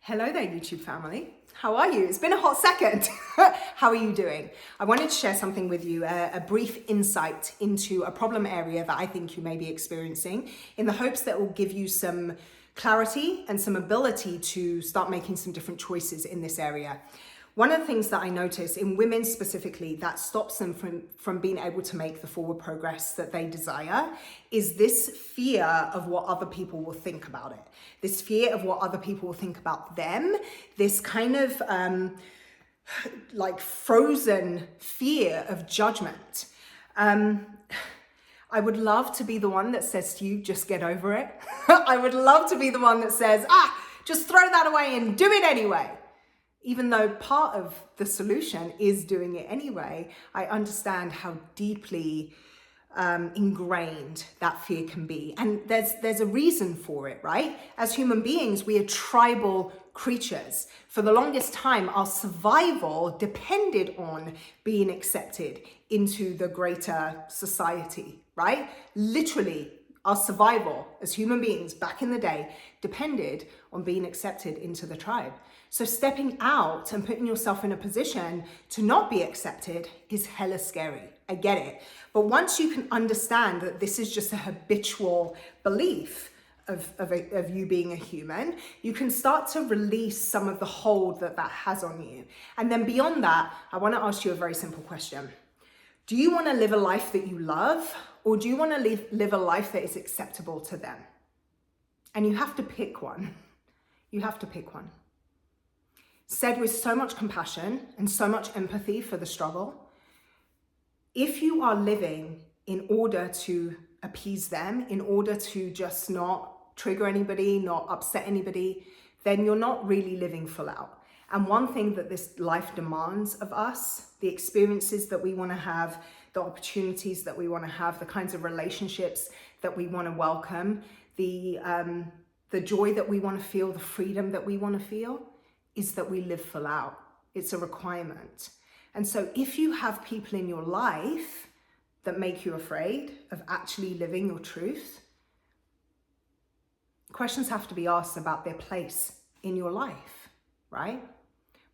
Hello there, YouTube family. How are you? It's been a hot second. How are you doing? I wanted to share something with you, a brief insight into a problem area that I think you may be experiencing, in the hopes that it will give you some clarity and some ability to start making some different choices in this area. One of the things that I notice in women specifically that stops them from being able to make the forward progress that they desire is this fear of what other people will think about it. This fear of what other people will think about them. This kind of like frozen fear of judgment. I would love to be the one that says to you, just get over it. I would love to be the one that says, just throw that away and do it anyway. Even though part of the solution is doing it anyway, I understand how deeply ingrained that fear can be. And there's a reason for it, right? As human beings, we are tribal creatures. For the longest time, our survival depended on being accepted into the greater society, right? Literally, our survival as human beings back in the day depended on being accepted into the tribe. So stepping out and putting yourself in a position to not be accepted is hella scary. I get it. But once you can understand that this is just a habitual belief of you being a human, you can start to release some of the hold that has on you. And then beyond that, I want to ask you a very simple question. Do you want to live a life that you love, or do you want to live a life that is acceptable to them? And you have to pick one. You have to pick one. Said with so much compassion and so much empathy for the struggle, if you are living in order to appease them, in order to just not trigger anybody, not upset anybody, then you're not really living full out. And one thing that this life demands of us, the experiences that we want to have, the opportunities that we want to have, the kinds of relationships that we want to welcome, the joy that we want to feel, the freedom that we want to feel, is that we live full out. It's a requirement. And so if you have people in your life that make you afraid of actually living your truth, questions have to be asked about their place in your life, right?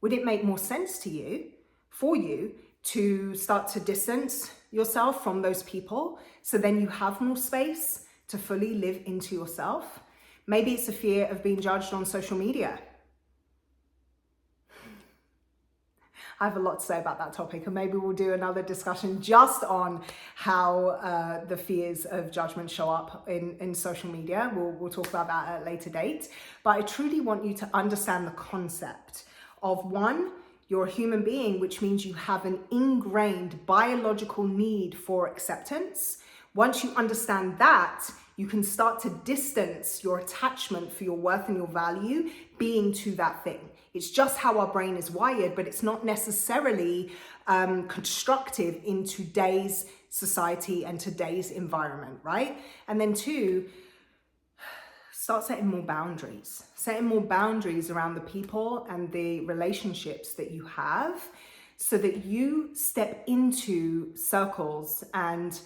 Would it make more sense to you, for you, to start to distance yourself from those people so then you have more space to fully live into yourself? Maybe it's a fear of being judged on social media. I have a lot to say about that topic, and maybe we'll do another discussion just on how the fears of judgment show up in social media. We'll talk about that at a later date. But I truly want you to understand the concept of, one, you're a human being, which means you have an ingrained biological need for acceptance. Once you understand that, you can start to distance your attachment for your worth and your value being to that thing. It's just how our brain is wired, but it's not necessarily constructive in today's society and today's environment, right? And then two, start setting more boundaries. Setting more boundaries around the people and the relationships that you have so that you step into circles and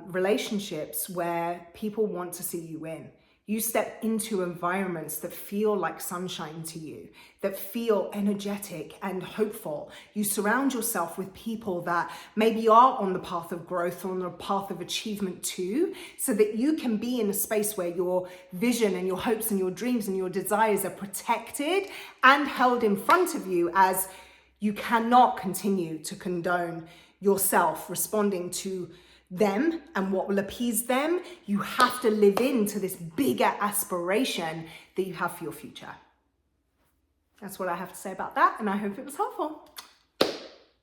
relationships where people want to see you in. You step into environments that feel like sunshine to you, that feel energetic and hopeful. You surround yourself with people that maybe are on the path of growth or on the path of achievement too, so that you can be in a space where your vision and your hopes and your dreams and your desires are protected and held in front of you, as you cannot continue to condone yourself responding to them and what will appease them. You have to live into this bigger aspiration that you have for your future. That's what I have to say about that, and I hope it was helpful.